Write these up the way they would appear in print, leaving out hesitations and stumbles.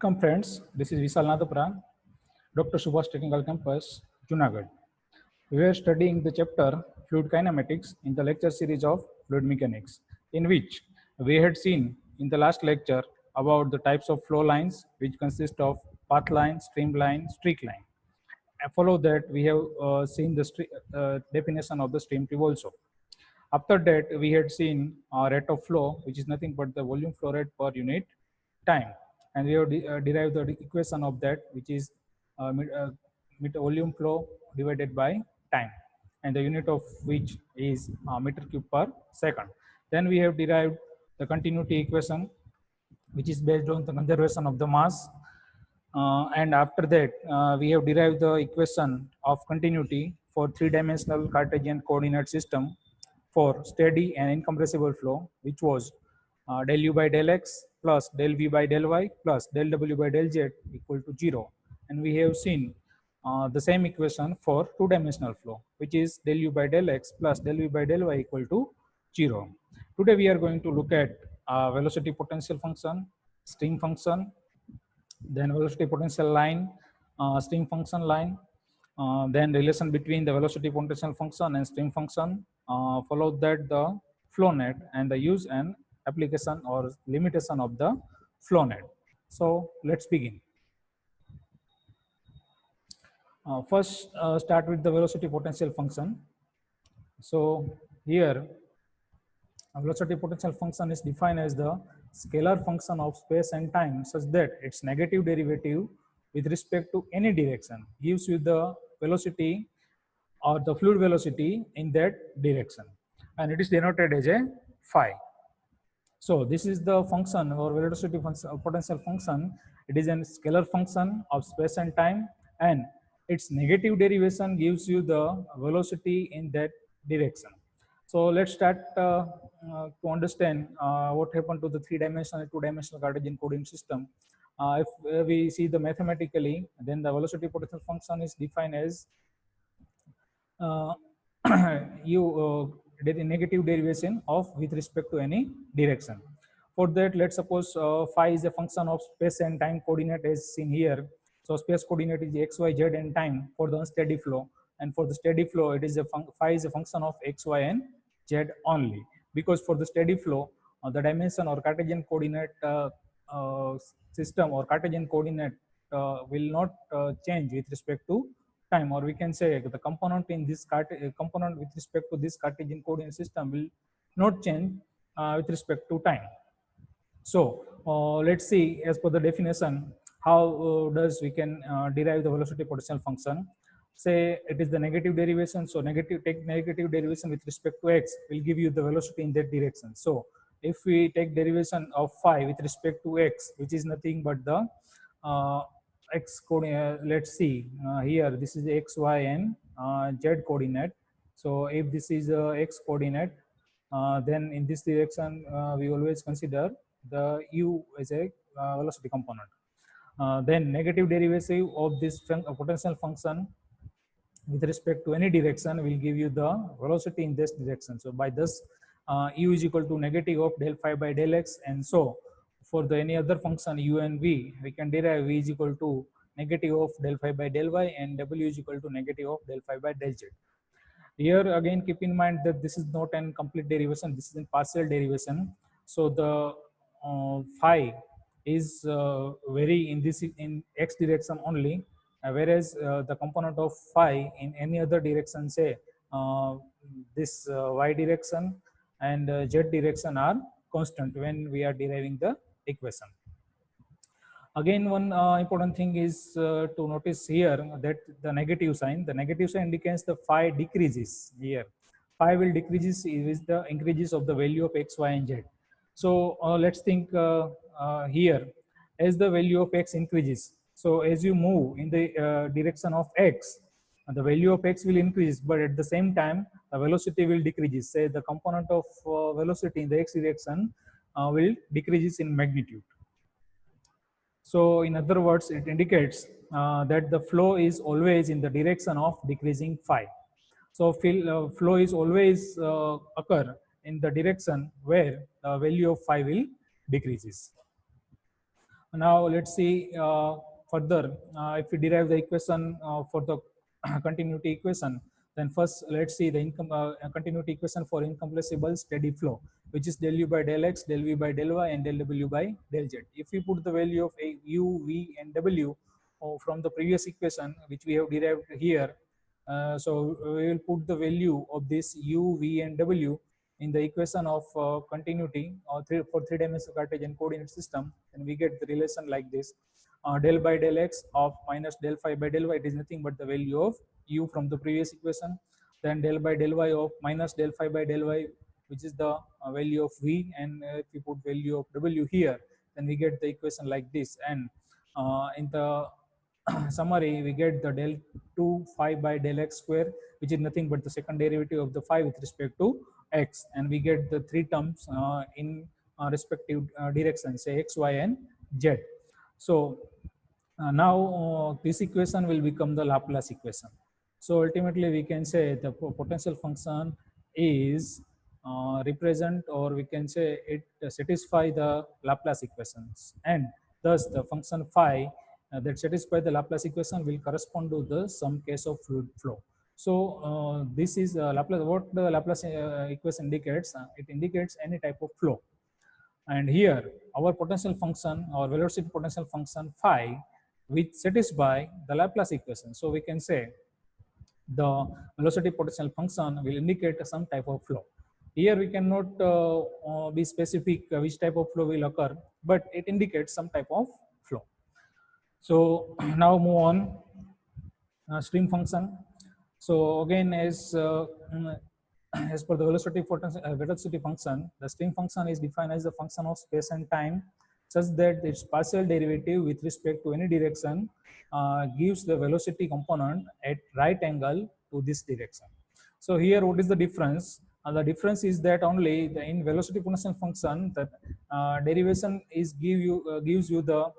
Welcome friends, this is Vishal Nadapra, Dr. Subhash Technical Campus, Junagadh. We are studying the chapter Fluid Kinematics in the lecture series of Fluid Mechanics, in which we had seen in the last lecture about the types of flow lines, which consist of path line, streamline, streak line. And follow that, we have seen the definition of the stream tube also. After that, we had seen rate of flow, which is nothing but the volume flow rate per unit time, and we have derived the equation of that, which is volume flow divided by time, and the unit of which is meter cube per second. Then we have derived the continuity equation, which is based on the conservation of the mass. And after that, we have derived the equation of continuity for three-dimensional Cartesian coordinate system for steady and incompressible flow, which was del u by del x plus del v by del y plus del w by del z equal to 0. And we have seen the same equation for two-dimensional flow, which is del u by del x plus del v by del y equal to 0. Today we are going to look at velocity potential function, stream function, then velocity potential line, stream function line, then relation between the velocity potential function and stream function, followed that the flow net and the use and application or limitation of the flow net. So let's begin. First, start with the velocity potential function. So here, velocity potential function is defined as the scalar function of space and time such that its negative derivative with respect to any direction gives you the velocity or the fluid velocity in that direction, and it is denoted as a phi. So this is the function or velocity potential function. It is a scalar function of space and time, and its negative derivation gives you the velocity in that direction. So let's start to understand what happened to the three-dimensional and two-dimensional Cartesian coordinate system. If we see the mathematically, then the velocity potential function is defined as negative derivation of with respect to any direction. For that, let's suppose phi is a function of space and time coordinate as seen here. So space coordinate is x, y, z, and time for the unsteady flow, and for the steady flow, it is a phi is a function of x, y, and z only. Because for the steady flow, the dimension or Cartesian coordinate system or Cartesian coordinate will not change with respect to time, or we can say the component in this component with respect to this Cartesian coordinate system will not change with respect to time. So let's see, as per the definition, how does we can derive the velocity potential function. Say it is the negative derivation, so take negative derivation with respect to x will give you the velocity in that direction. So if we take derivation of phi with respect to x, which is nothing but the x coordinate, let's see here, this is x, y, and z coordinate. So if this is x coordinate, then in this direction we always consider the u as a velocity component. Then negative derivative of this potential function with respect to any direction will give you the velocity in this direction. So by this, u is equal to negative of del phi by del x, and so for the any other function u and v, we can derive v is equal to negative of del phi by del y, and w is equal to negative of del phi by del z. Here again, keep in mind that this is not an complete derivation, this is a partial derivation. So the phi is vary in this in x direction only, whereas the component of phi in any other direction, say this y direction and z direction, are constant when we are deriving the equation. Again, one important thing is to notice here that the negative sign indicates the phi decreases here. Phi will decreases with the increases of the value of x, y, and z. So let's think here, as the value of x increases. So as you move in the direction of x, the value of x will increase, but at the same time, the velocity will decrease. Say the component of velocity in the x direction will decreases in magnitude. So in other words, it indicates that the flow is always in the direction of decreasing phi. So flow is always occur in the direction where the value of phi will decreases. Now let's see further. If we derive the equation for the continuity equation, then first let's see the continuity equation for incompressible steady flow, which is del u by del x, del v by del y, and del w by del z. If we put the value of u, v, and w from the previous equation, which we have derived here, so we will put the value of this u, v, and w in the equation of continuity for three-dimensional Cartesian coordinate system, and we get the relation like this: del by del x of minus del phi by del y. It is nothing but the value of u from the previous equation. Then del by del y of minus del phi by del y, which is the value of v, and if we put value of w here, then we get the equation like this. And in the summary, we get the del 2 phi by del x square, which is nothing but the second derivative of the phi with respect to x, and we get the three terms in respective directions, say x, y, and z. So now this equation will become the Laplace equation. So ultimately we can say the potential function is represent, or we can say it satisfy the Laplace equations, and thus the function phi that satisfy the Laplace equation will correspond to the some case of fluid flow. So this is Laplace. What the Laplace equation indicates? It indicates any type of flow. And here our potential function or velocity potential function phi, which satisfy the Laplace equation. So we can say the velocity potential function will indicate some type of flow. Here we cannot be specific which type of flow will occur, but it indicates some type of flow. So now move on, stream function. So again, as per the velocity function, the stream function is defined as the function of space and time, such that its partial derivative with respect to any direction gives the velocity component at right angle to this direction. So here, what is the difference? The difference is that only in velocity potential function, the derivation is gives you the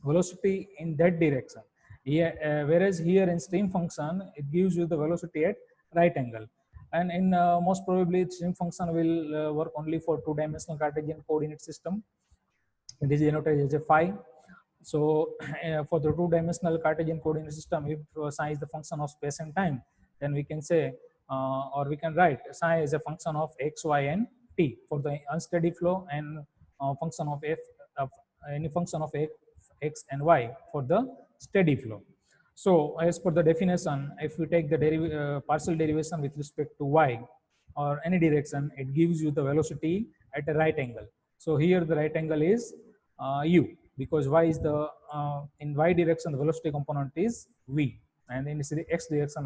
velocity in that direction. Yeah, whereas here in stream function, it gives you the velocity at right angle. And in most probably, stream function will work only for two-dimensional Cartesian coordinate system. It is denoted as a phi. So for the two-dimensional Cartesian coordinate system, if psi is the function of space and time, then we can say, or we can write psi is a function of x, y, and t for the unsteady flow, and function of f of any function of x and y for the steady flow. So as per the definition, if we take the partial derivation with respect to y or any direction, it gives you the velocity at a right angle. So here the right angle is u, because y is the in y direction the velocity component is v, and in the x direction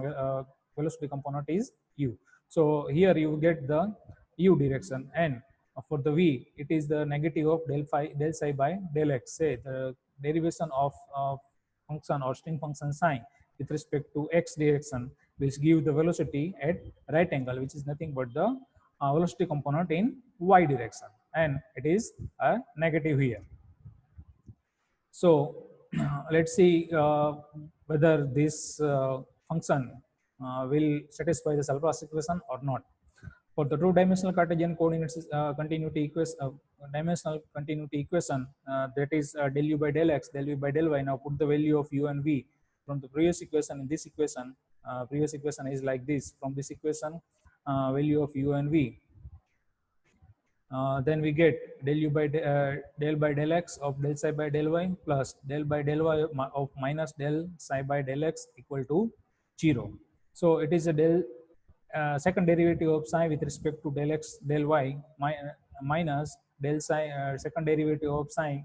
velocity component is u. So here you get the u direction, and for the v it is the negative of del psi by del x. Say the derivation of function or string function psi with respect to x direction, which give the velocity at right angle, which is nothing but the velocity component in y direction, and it is a negative here. So let's see whether this function will satisfy the Laplace equation or not. For the two-dimensional Cartesian coordinates continuity equation, dimensional continuity equation, that is del u by del x, del v by del y. Now put the value of u and v from the previous equation in this equation. Previous equation is like this. From this equation, value of u and v. Then we get del by del x of del psi by del y plus del by del y of minus del psi by del x equal to 0. So it is a second derivative of psi with respect to del x del y minus del psi second derivative of psi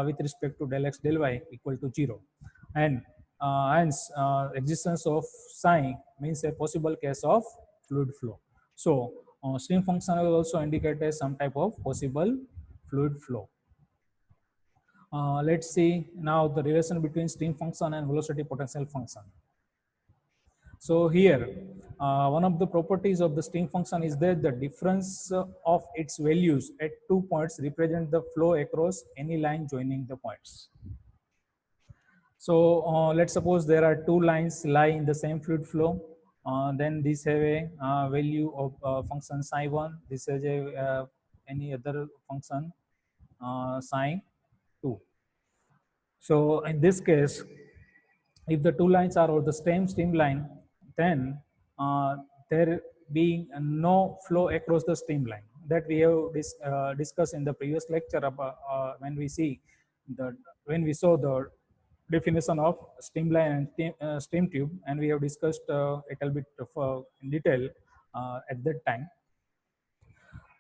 with respect to del x del y equal to 0. And hence existence of psi means a possible case of fluid flow. So stream function will also indicate as some type of possible fluid flow. Let's see now the relation between stream function and velocity potential function. So here, one of the properties of the stream function is that the difference of its values at 2 points represent the flow across any line joining the points. So let's suppose there are two lines lie in the same fluid flow. Then this have a value of function psi 1. This has a any other function psi 2. So in this case, if the two lines are of the same streamline, then there being no flow across the streamline. That we have discussed in the previous lecture about, when we see the when we saw the definition of streamline and stream tube, and we have discussed a little bit of, in detail at that time.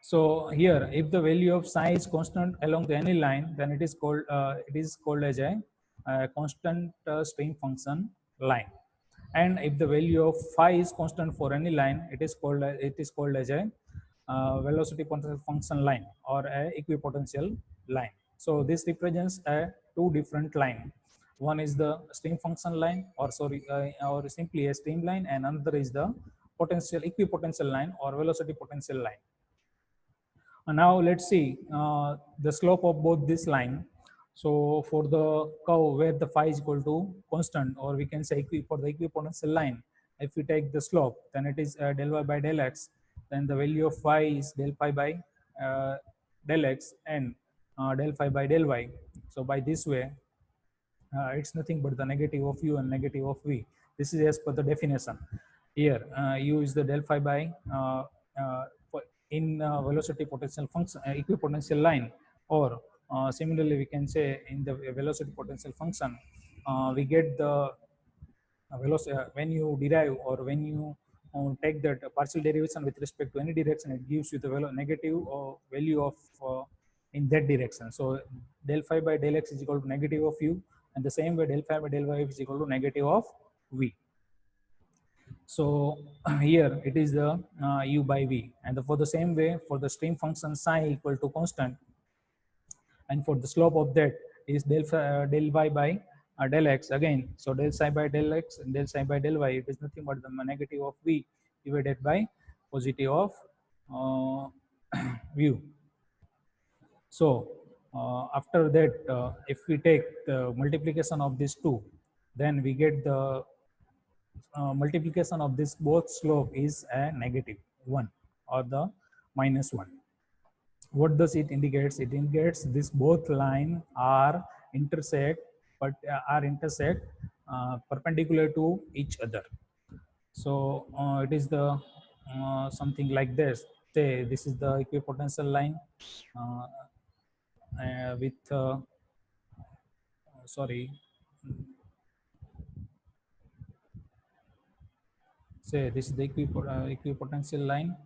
So here, if the value of psi is constant along the any line, then it is called as a constant stream function line. And if the value of phi is constant for any line, it is called as a velocity potential function line or a equipotential line. So this represents a two different line. One is the stream function line, or simply a streamline, and another is the potential equipotential line or velocity potential line. Now let's see the slope of both this line. So for the curve where the phi is equal to constant, or we can say for the equipotential line, if we take the slope, then it is del y by del x. Then the value of phi is del phi by del x and del phi by del y. So by this way, it's nothing but the negative of u and negative of v. This is as per the definition. Here, u is the del phi by in velocity potential function, equipotential line, or similarly we can say in the velocity potential function, we get the velocity when you derive, or when you take that partial derivation with respect to any direction, it gives you the negative value of in that direction. So del phi by del x is equal to negative of u, and the same way del phi by del y is equal to negative of v. So here it is the u by v, and for the same way for the stream function psi equal to constant, and for the slope of that is del y by del x again. So del psi by del x and del psi by del y, it is nothing but the negative of v divided by positive of u. So after that, if we take the multiplication of these two, then we get the multiplication of this both slope is a negative 1 or the minus 1. What does it indicates? It indicates this both line are intersect, but perpendicular to each other. So it is the something like this. Say this is the equipotential line with sorry. Say this is the equipotential line.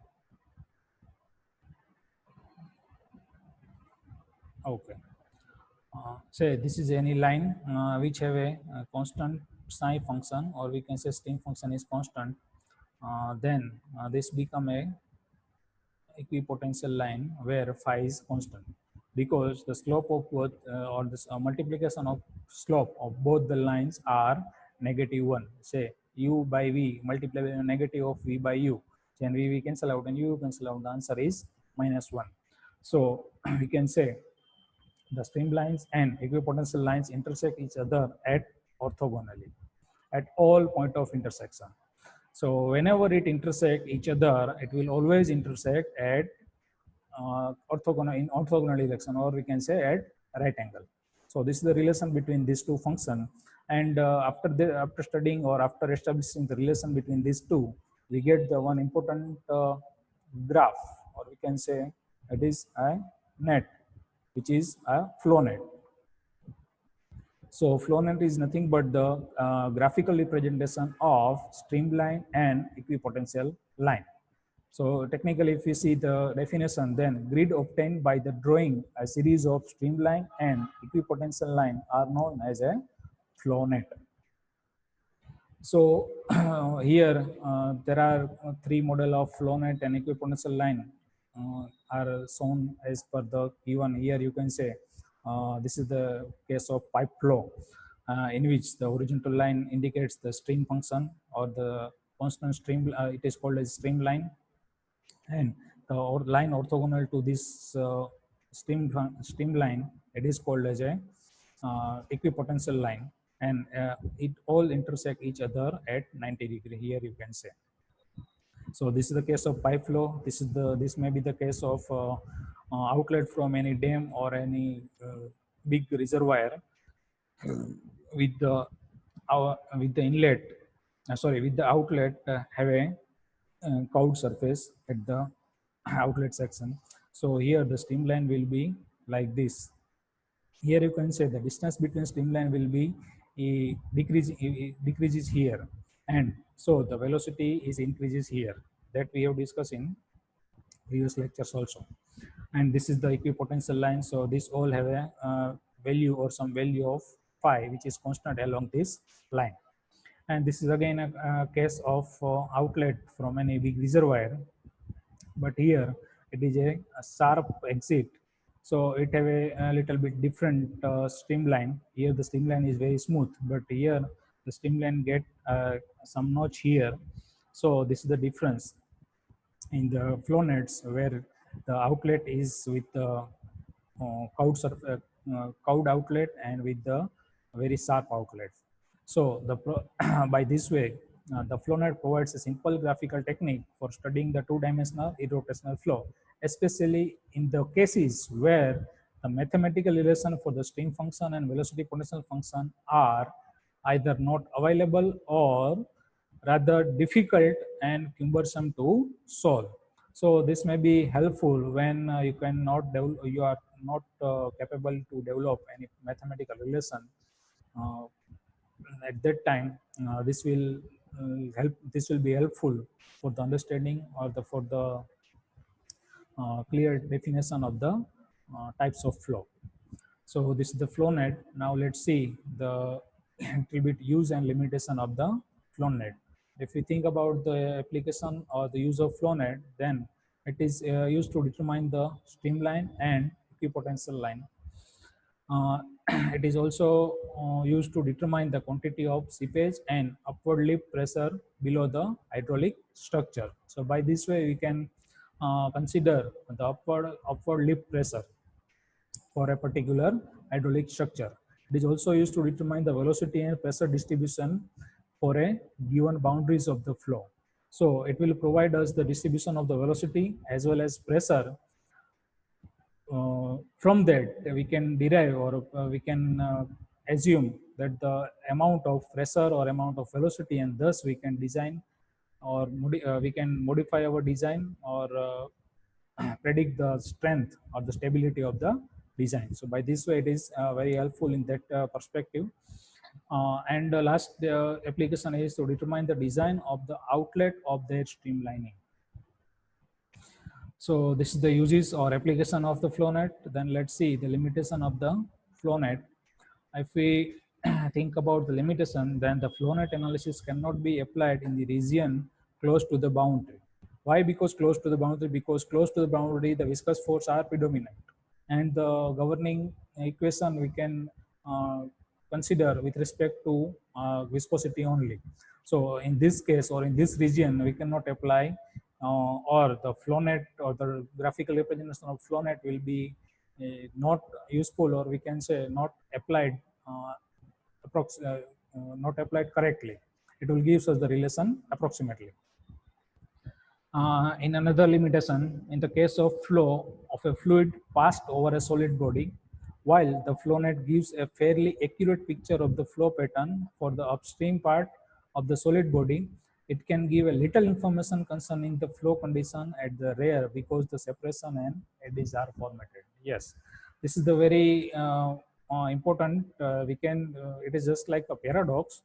Okay. Say this is any line which have a constant psi function, or we can say stream function is constant. Then this become a equipotential line where phi is constant, because the slope of both or this multiplication of slope of both the lines are negative 1. Say u by v multiplied by negative of v by u, then v cancel out and u cancel out. The answer is minus 1. So we can say the streamlines and equipotential lines intersect each other at orthogonally at all point of intersection. So whenever it intersect each other, it will always intersect at orthogonal direction, or we can say at right angle. So this is the relation between these two functions. And after studying or after establishing the relation between these two, we get the one important graph, or we can say it is a net, which is a flow net. So flow net is nothing but the graphical representation of streamline and equipotential line. So technically, if you see the definition, then grid obtained by the drawing a series of streamline and equipotential line are known as a flow net. So here there are three model of flow net and equipotential line are shown as per the given. Here you can say this is the case of pipe flow, in which the horizontal line indicates the stream function or the constant stream. It is called as streamline, and the line orthogonal to this streamline, it is called as a equipotential line, and it all intersect each other at 90 degree. Here you can say. So this is the case of pipe flow. This may be the case of outlet from any dam or any big reservoir. with the with the inlet, sorry, with the outlet have a curved surface at the outlet section. So here the streamline will be like this. Here you can say the distance between streamline will be decreases here, and so the velocity is increases here, that we have discussed in previous lectures also. And this is the equipotential line, so this all have a value or some value of phi which is constant along this line. And this is again a case of outlet from any big reservoir, but here it is a sharp exit, so it have a little bit different streamline. Here the streamline is very smooth, but here the streamline get some notch here. So this is the difference in the flow nets, where the outlet is with the curved outlet and with the very sharp outlet. So the by this way, the FlowNet provides a simple graphical technique for studying the two-dimensional irrotational flow, especially in the cases where the mathematical relation for the stream function and velocity potential function are either not available or rather difficult and cumbersome to solve. So this may be helpful when you are not capable to develop any mathematical relation. Uh, at that time, this will help. This will be helpful for the understanding or for the clear definition of the types of flow. So this is the flow net. Now let's see the little bit use and limitation of the flow net. If we think about the application or the use of flow net, then it is used to determine the streamline and equipotential line. Uh, it is also used to determine the quantity of seepage and upward lift pressure below the hydraulic structure. So by this way, we can consider the upward lift pressure for a particular hydraulic structure. It is also used to determine the velocity and pressure distribution for a given boundaries of the flow. So it will provide us the distribution of the velocity as well as pressure. From that, we can derive or we can assume that the amount of pressure or amount of velocity, and thus we can design or we can modify our design or predict the strength or the stability of the design. So by this way, it is very helpful in that perspective. And the last application is to determine the design of the outlet of their streamlining. So this is the uses or application of the FlowNet. Then let's see the limitation of the FlowNet. If we think about the limitation, then the FlowNet analysis cannot be applied in the region close to the boundary. Why? Because close to the boundary? Because close to the boundary, the viscous force are predominant, and the governing equation we can consider with respect to viscosity only. So in this case or in this region, we cannot apply or the FlowNet or the graphical representation of FlowNet will be not useful, or we can say not applied not applied correctly. It will give us the relation approximately. In another limitation, in the case of flow of a fluid passed over a solid body, while the flow net gives a fairly accurate picture of the flow pattern for the upstream part of the solid body, it can give a little information concerning the flow condition at the rear because the separation and eddies are formatted. Yes, this is the very important. It is just like a paradox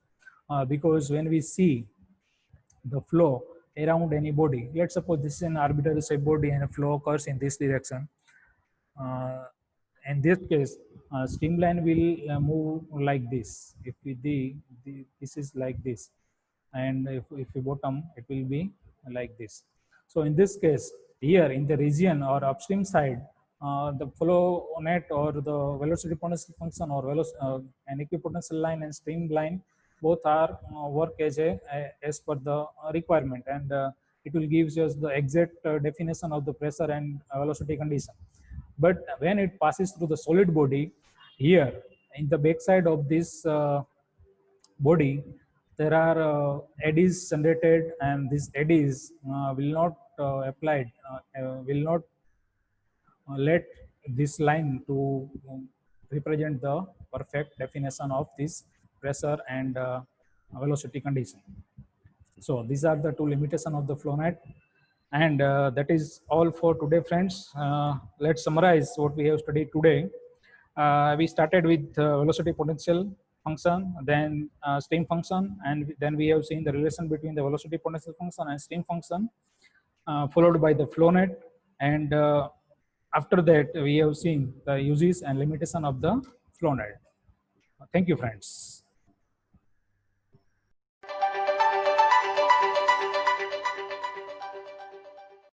because when we see the flow around any body. Let's suppose this is an arbitrary shape body and a flow occurs in this direction. In this case, streamline will move like this. If this is like this, and if we bottom, it will be like this. So in this case, here in the region or upstream side, the flow net or the velocity potential function or an equipotential line and streamline both are work as per the requirement, and it will give us the exact definition of the pressure and velocity condition. But when it passes through the solid body, here in the backside of this body, there are eddies generated, and these eddies will not will not let this line to represent the perfect definition of this pressure and velocity condition. So these are the two limitations of the flow net. And that is all for today, friends. Let's summarize what we have studied today. We started with velocity potential function, then stream function, and then we have seen the relation between the velocity potential function and stream function, followed by the flow net. And after that, we have seen the uses and limitation of the flow net. Thank you, friends.